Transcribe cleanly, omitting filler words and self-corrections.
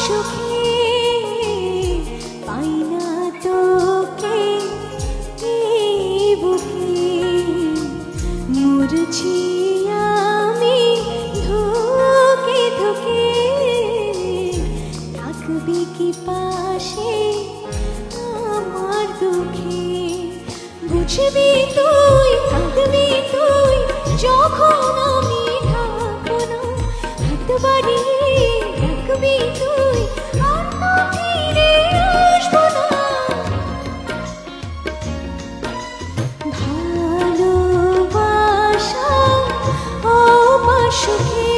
সুখে পাই না তোকে এই বুকে মরছি আমি ধুকে ধুকে থাকবি কি পাশে আমার দুঃখে বুঝবি তুই কাঁদবি তুই যখন আমি থাকবো না হাত বাড়িয়ে রাখবি তুই আর তো ফিরে আসবো না ভালোবাসা আমার সুখে